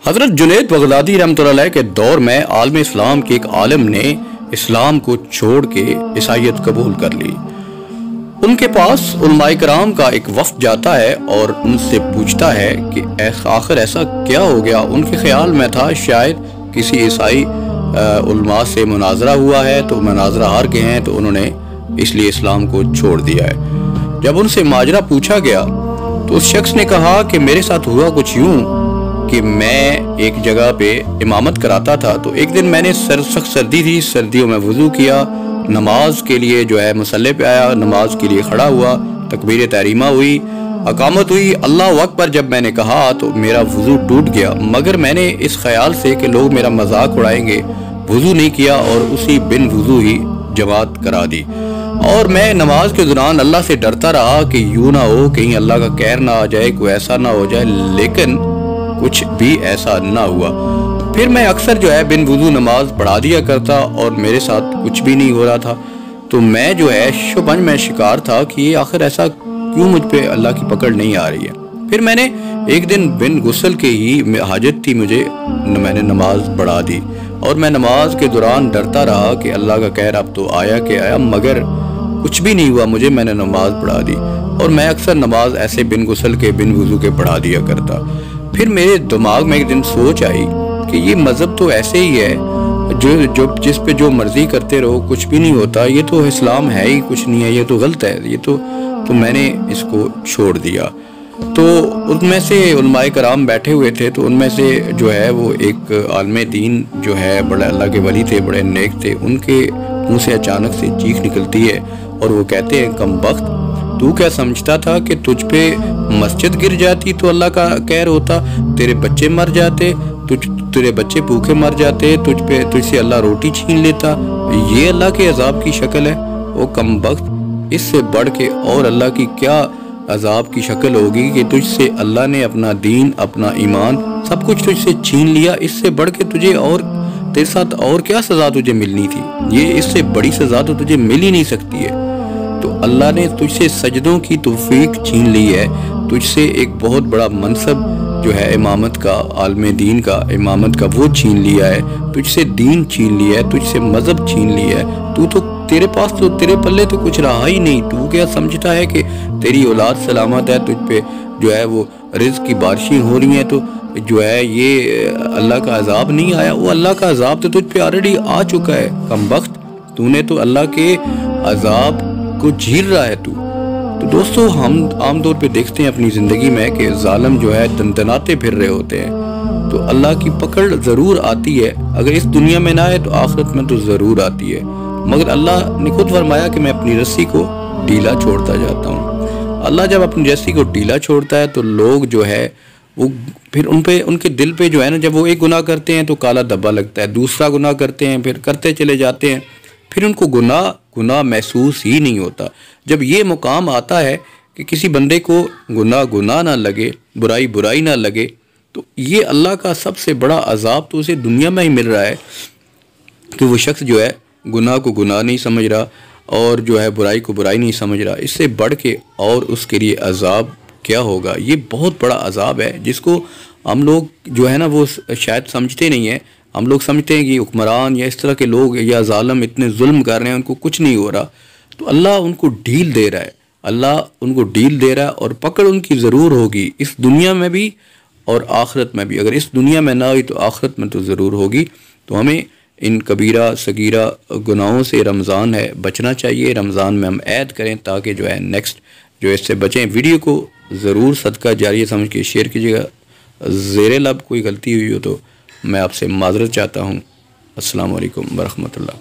हज़रत जुनैद बगदादी रहमतुल्लाह अलैह के दौर में आलम इस्लाम के एक आलिम ने इस्लाम को छोड़ के ईसाईयत कबूल कर ली। उनके पास उलमाए कराम का एक वफ्द जाता है और उनसे पूछता है कि आखिर ऐसा क्या हो गया। उनके ख्याल में था शायद किसी ईसाई उलमा से मुनाजरा हुआ है, तो मुनाजरा हार गए हैं, तो उन्होंने इसलिए इस्लाम को छोड़ दिया है। जब उनसे माजरा पूछा गया तो उस शख्स ने कहा कि मेरे साथ हुआ कुछ यूं कि मैं एक जगह पे इमामत कराता था, तो एक दिन मैंने सख्त सर्दी थी, सर्दियों में वुज़ू किया, नमाज के लिए जो है मसल्ले पे आया, नमाज के लिए खड़ा हुआ, तकबीर तहरीमा हुई, अकामत हुई, अल्लाह अकबर जब मैंने कहा तो मेरा वुज़ू टूट गया। मगर मैंने इस ख्याल से कि लोग मेरा मजाक उड़ाएंगे वुज़ू नहीं किया और उसी बिन वुज़ू ही जमात करा दी। और मैं नमाज के दौरान अल्लाह से डरता रहा कि यूँ ना हो कहीं अल्लाह का कहर ना आ जाए, कोई ऐसा ना हो जाए, लेकिन कुछ भी ऐसा ना हुआ। फिर मैं अक्सर जो है बिन वुज़ू नमाज पढ़ा दिया करता और मेरे साथ कुछ भी नहीं हो रहा था। तो मैं जो है शुबन में शिकार था कि ये आखिर ऐसा क्यों मुझ पे अल्लाह की पकड़ नहीं आ रही है। फिर मैंने एक दिन बिन गुस्ल के ही हाजत थी मुझे, मैंने नमाज पढ़ा दी और मैं नमाज के दौरान डरता रहा कि अल्लाह का कहर अब तो आया के आया, मगर कुछ भी नहीं हुआ मुझे, मैंने नमाज पढ़ा दी। और मैं अक्सर नमाज ऐसे बिन गुस्ल के बिन वुज़ू के पढ़ा दिया करता। फिर मेरे दिमाग में एक दिन सोच आई कि ये मज़हब तो ऐसे ही है जो जिस पे जो मर्जी करते रहो, कुछ भी नहीं होता, ये तो इस्लाम है ही कुछ नहीं है, ये तो गलत है, ये तो मैंने इसको छोड़ दिया। तो उनमें से उलमाए कराम बैठे हुए थे, तो उनमें से जो है वो एक आलिम दीन जो है बड़े अल्लाह के वली थे, बड़े नेक थे, उनके मुँह से अचानक से चीख निकलती है और वो कहते हैं कमबख्त, तू क्या समझता था कि तुझ पे मस्जिद गिर जाती तो अल्लाह का कहर होता, तेरे बच्चे मर जाते, तेरे बच्चे भूखे मर जाते, तुझसे अल्लाह रोटी छीन लेता, ये अल्लाह के अजाब की शक्ल है। वो कमबख्त, इससे बढ़ के और अल्लाह की क्या अजाब की शक्ल होगी कि तुझसे अल्लाह ने अपना दीन, अपना ईमान, सब कुछ तुझसे छीन लिया। इससे बढ़ के तुझे और तेरे साथ और क्या सज़ा तुझे मिलनी थी, ये इससे बड़ी सज़ा तो तुझे मिल ही नहीं सकती है। तो अल्लाह ने तुझसे सजदों की तौफीक छीन ली है, तुझसे एक बहुत बड़ा मनसब जो है इमामत का, आलम दीन का, इमामत का, वो छीन लिया है, तुझसे दीन छीन लिया है, तुझसे मज़हब छीन लिया है। तू तो तेरे पास तो तेरे पल्ले तो कुछ रहा ही नहीं। तू क्या समझता है कि तेरी औलाद सलामत है, तुझ पे जो है वो रिज़्क़ की बारिशें हो रही हैं, तो जो है ये अल्लाह का अजाब नहीं आया। वो अल्लाह का अजाब तो तुझ पे ऑलरेडी आ चुका है कमबख्त, तूने तो अल्लाह के अजाब को झील रहा है तू। तो दोस्तों, हम आमतौर पे देखते हैं अपनी ज़िंदगी में कि जालिम जो है दंदनाते फिर रहे होते हैं, तो अल्लाह की पकड़ ज़रूर आती है। अगर इस दुनिया में ना आए तो आखिरत में तो ज़रूर आती है। मगर अल्लाह ने खुद फरमाया कि मैं अपनी रस्सी को ढीला छोड़ता जाता हूँ। अल्लाह जब अपनी रस्सी को ढीला छोड़ता है तो लोग जो है वो फिर उनके दिल पे जो है ना, जब वो एक गुनाह करते हैं तो काला धब्बा लगता है, दूसरा गुनाह करते हैं, फिर करते चले जाते हैं, फिर उनको गुनाह महसूस ही नहीं होता। जब ये मुकाम आता है कि किसी बंदे को गुनाह ना लगे, बुराई ना लगे, तो ये अल्लाह का सबसे बड़ा अजाब तो उसे दुनिया में ही मिल रहा है कि वो शख्स जो है गुनाह को गुनाह नहीं समझ रहा और जो है बुराई को बुराई नहीं समझ रहा। इससे बढ़ के और उसके लिए अजाब क्या होगा, ये बहुत बड़ा अजाब है जिसको हम लोग जो है ना वो शायद समझते नहीं है। हम लोग समझते हैं कि हुक्मरान या इस तरह के लोग या जालिम इतने जुल्म कर रहे हैं, उनको कुछ नहीं हो रहा, तो अल्लाह उनको ढील दे रहा है, अल्लाह उनको ढील दे रहा है और पकड़ उनकी ज़रूर होगी, इस दुनिया में भी और आखिरत में भी। अगर इस दुनिया में ना हुई तो आखिरत में तो ज़रूर होगी। तो हमें इन कबीरा सगीरा गुनाहों से, रमज़ान है, बचना चाहिए। रमज़ान में हम ऐद करें ताकि जो है नेक्स्ट जो इससे बचें। वीडियो को ज़रूर सदका जारिया समझ के शेयर कीजिएगा। ज़ेरे लब कोई गलती हुई हो तो मैं आपसे माज़रत चाहता हूँ। अस्सलामु अलैकुम व रहमतुल्लाह।